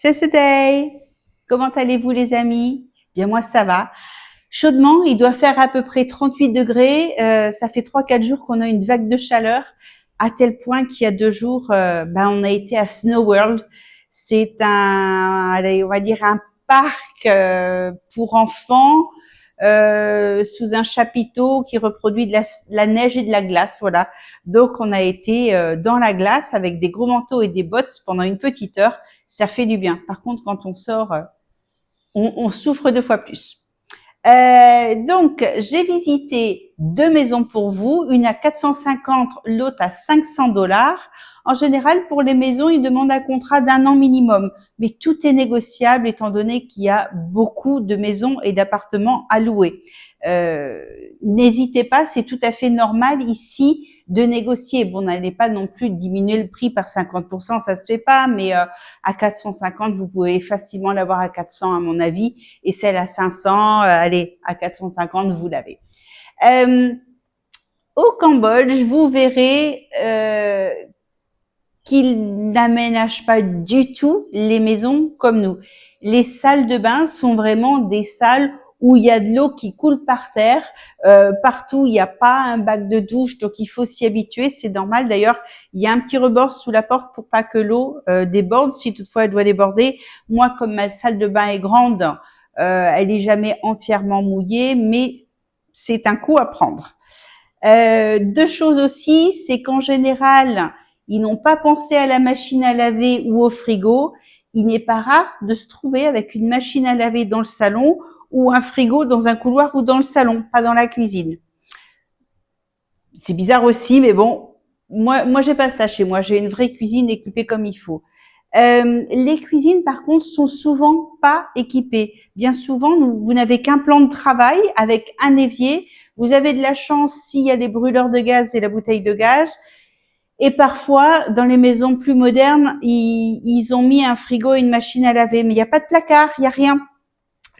Day. Comment allez-vous les amis? Bien moi ça va. Chaudement, il doit faire à peu près 38 degrés. Ça fait 3-4 jours qu'on a une vague de chaleur, à tel point qu'il y a 2 jours, on a été à Snow World. C'est allez, on va dire un parc pour enfants sous un chapiteau qui reproduit de la neige et de la glace. Voilà. Donc on a été dans la glace avec des gros manteaux et des bottes pendant une petite heure. Ça fait du bien. Par contre, quand on sort, on souffre 2 fois plus. Donc, j'ai visité 2 maisons pour vous, une à 450, l'autre à 500 $. En général, pour les maisons, ils demandent un contrat d'1 an minimum, mais tout est négociable étant donné qu'il y a beaucoup de maisons et d'appartements à louer. N'hésitez pas, c'est tout à fait normal ici de négocier. Bon, n'allez pas non plus diminuer le prix par 50%, ça se fait pas, mais à 450, vous pouvez facilement l'avoir à 400 à mon avis, et celle à 500, allez, à 450, vous l'avez. Au Cambodge, vous verrez qu'ils n'aménagent pas du tout les maisons comme nous. Les salles de bain sont vraiment des salles où il y a de l'eau qui coule par terre. Partout, il n'y a pas un bac de douche, donc il faut s'y habituer. C'est normal. D'ailleurs, il y a un petit rebord sous la porte pour pas que l'eau déborde, si toutefois elle doit déborder. Moi, comme ma salle de bain est grande, elle est jamais entièrement mouillée, mais c'est un coup à prendre. 2 choses aussi, c'est qu'en général, ils n'ont pas pensé à la machine à laver ou au frigo. Il n'est pas rare de se trouver avec une machine à laver dans le salon ou un frigo dans un couloir ou dans le salon, pas dans la cuisine. C'est bizarre aussi, mais bon, moi j'ai pas ça chez moi. J'ai une vraie cuisine équipée comme il faut. Les cuisines, par contre, sont souvent pas équipées. Bien souvent, vous n'avez qu'un plan de travail avec un évier. Vous avez de la chance s'il y a les brûleurs de gaz et la bouteille de gaz. Et parfois, dans les maisons plus modernes, ils ont mis un frigo et une machine à laver, mais il n'y a pas de placard, il n'y a rien.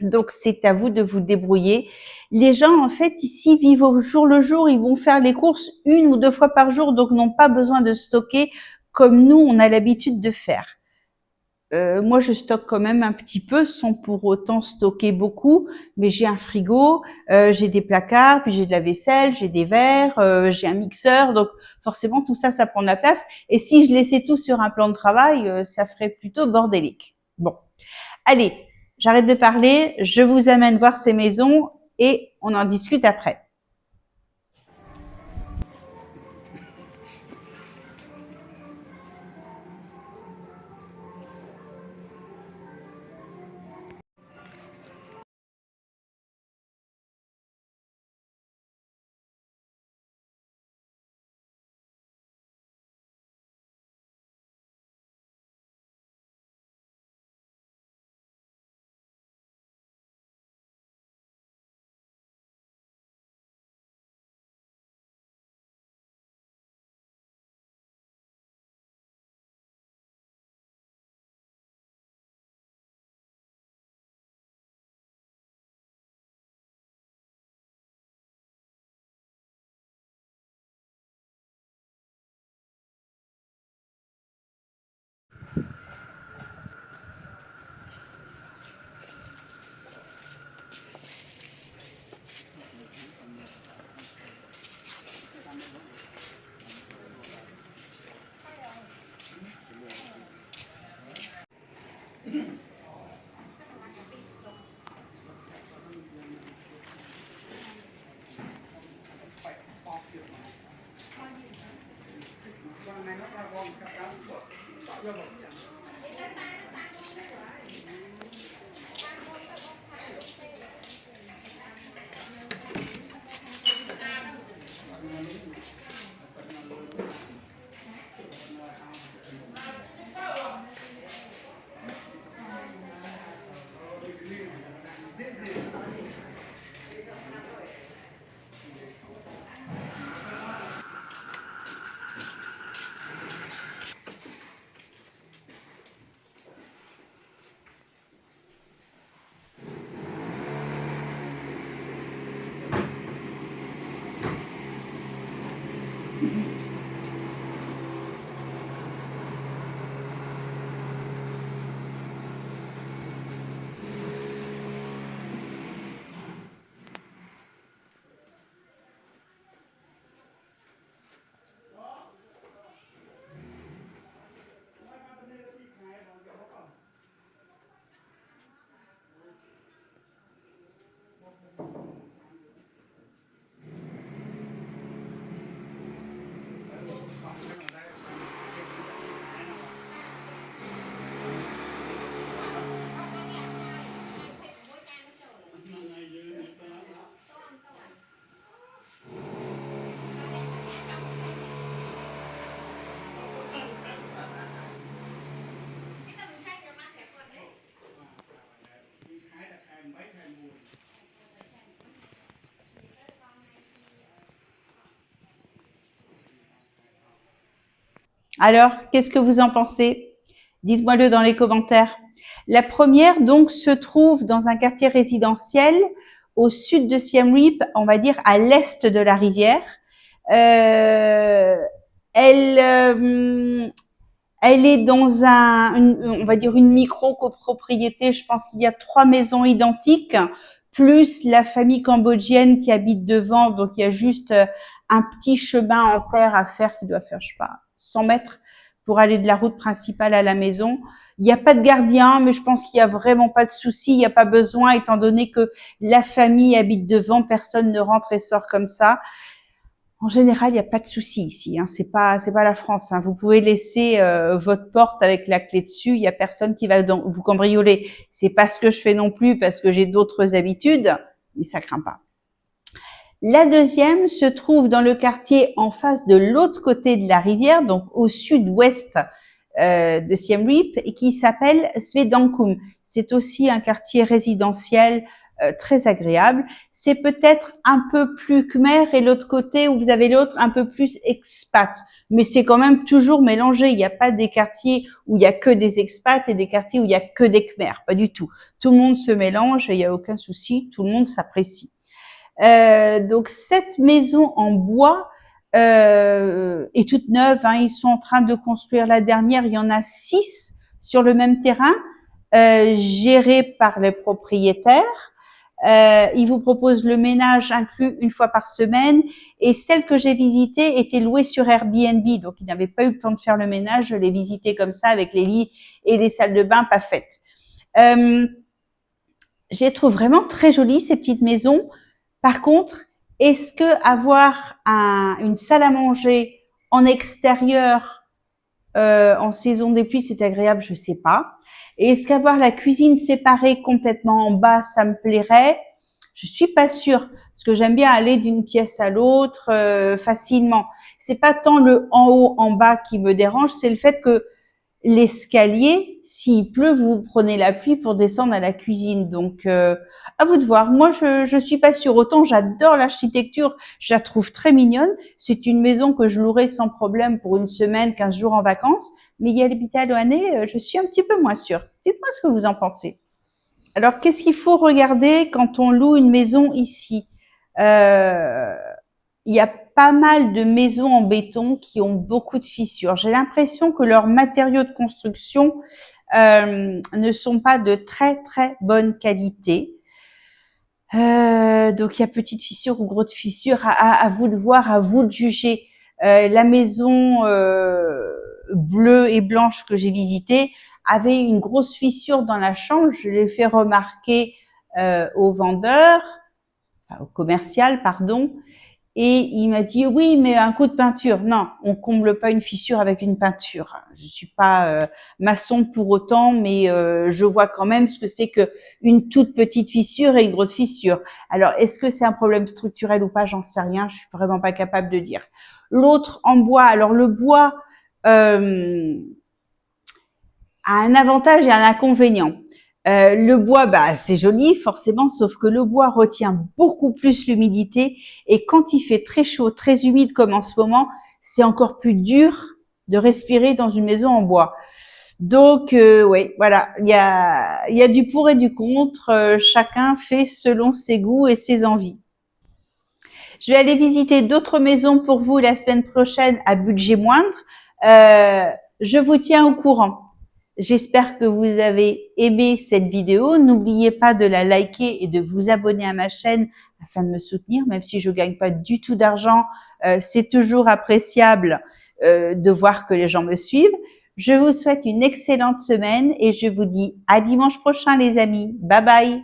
Donc, c'est à vous de vous débrouiller. Les gens, en fait, ici, vivent au jour le jour. Ils vont faire les courses 1 ou 2 fois par jour, donc n'ont pas besoin de stocker comme nous, on a l'habitude de faire. Moi, je stocke quand même un petit peu sans pour autant stocker beaucoup, mais j'ai un frigo, j'ai des placards, puis j'ai de la vaisselle, j'ai des verres, j'ai un mixeur, donc forcément tout ça, ça prend de la place. Et si je laissais tout sur un plan de travail, ça ferait plutôt bordélique. Bon, allez, j'arrête de parler, je vous amène voir ces maisons et on en discute après. Alors, qu'est-ce que vous en pensez? Dites-moi-le dans les commentaires. La première, donc, se trouve dans un quartier résidentiel au sud de Siem Reap, on va dire à l'est de la rivière. Euh, elle, euh, Elle est dans on va dire une micro-copropriété. Je pense qu'il y a 3 maisons identiques, plus la famille cambodgienne qui habite devant. Donc, il y a juste un petit chemin en terre à faire qui doit faire, je sais pas, 100 mètres pour aller de la route principale à la maison. Il n'y a pas de gardien, mais je pense qu'il n'y a vraiment pas de souci. Il n'y a pas besoin, étant donné que la famille habite devant. Personne ne rentre et sort comme ça. En général, il n'y a pas de souci ici. Hein. C'est pas la France. Hein. Vous pouvez laisser votre porte avec la clé dessus. Il y a personne qui va vous cambrioler. C'est pas ce que je fais non plus parce que j'ai d'autres habitudes, mais ça craint pas. La deuxième se trouve dans le quartier en face de l'autre côté de la rivière, donc au sud-ouest de Siem Reap, et qui s'appelle Svedangkum. C'est aussi un quartier résidentiel très agréable. C'est peut-être un peu plus khmer et l'autre côté où vous avez l'autre un peu plus expat. Mais c'est quand même toujours mélangé. Il n'y a pas des quartiers où il y a que des expats et des quartiers où il y a que des khmers. Pas du tout. Tout le monde se mélange et il n'y a aucun souci. Tout le monde s'apprécie. Donc cette maison en bois est toute neuve. Hein. Ils sont en train de construire la dernière. Il y en a 6 sur le même terrain, gérés par les propriétaires. Ils vous proposent le ménage inclus une fois par semaine. Et celle que j'ai visitée était louée sur Airbnb. Donc, ils n'avaient pas eu le temps de faire le ménage. Je l'ai visitée comme ça avec les lits et les salles de bain pas faites. Je les trouve vraiment très jolies, ces petites maisons. Par contre, est-ce que avoir une salle à manger en extérieur en saison des pluies, c'est agréable? Je sais pas. Et est-ce qu'avoir la cuisine séparée complètement en bas, ça me plairait? Je suis pas sûre, parce que j'aime bien aller d'une pièce à l'autre facilement. C'est pas tant le en haut, en bas qui me dérange, c'est le fait que l'escalier, s'il pleut, vous prenez la pluie pour descendre à la cuisine. Donc, à vous de voir. Moi, je suis pas sûre. Autant j'adore l'architecture, je la trouve très mignonne. C'est une maison que je louerais sans problème pour une semaine, 15 jours en vacances. Mais y habiter à l'année, je suis un petit peu moins sûre. Dites-moi ce que vous en pensez. Alors, qu'est-ce qu'il faut regarder quand on loue une maison ici? Il y a pas mal de maisons en béton qui ont beaucoup de fissures. J'ai l'impression que leurs matériaux de construction ne sont pas de très très bonne qualité. Donc il y a petites fissures ou grosses fissures, à vous de voir, à vous de juger. La maison bleue et blanche que j'ai visitée avait une grosse fissure dans la chambre. Je l'ai fait remarquer au vendeur, au commercial, pardon. Et il m'a dit oui, mais un coup de peinture. Non, on comble pas une fissure avec une peinture. Je suis pas maçon pour autant, mais je vois quand même ce que c'est que une toute petite fissure et une grosse fissure. Alors, est-ce que c'est un problème structurel ou pas? J'en sais rien. Je suis vraiment pas capable de dire. L'autre en bois. Alors le bois a un avantage et un inconvénient. Le bois, c'est joli forcément, sauf que le bois retient beaucoup plus l'humidité et quand il fait très chaud, très humide comme en ce moment, c'est encore plus dur de respirer dans une maison en bois. Donc, oui, voilà, il y a du pour et du contre. Chacun fait selon ses goûts et ses envies. Je vais aller visiter d'autres maisons pour vous la semaine prochaine à budget moindre. Je vous tiens au courant. J'espère que vous avez aimé cette vidéo. N'oubliez pas de la liker et de vous abonner à ma chaîne afin de me soutenir, même si je ne gagne pas du tout d'argent. C'est toujours appréciable de voir que les gens me suivent. Je vous souhaite une excellente semaine et je vous dis à dimanche prochain les amis. Bye bye.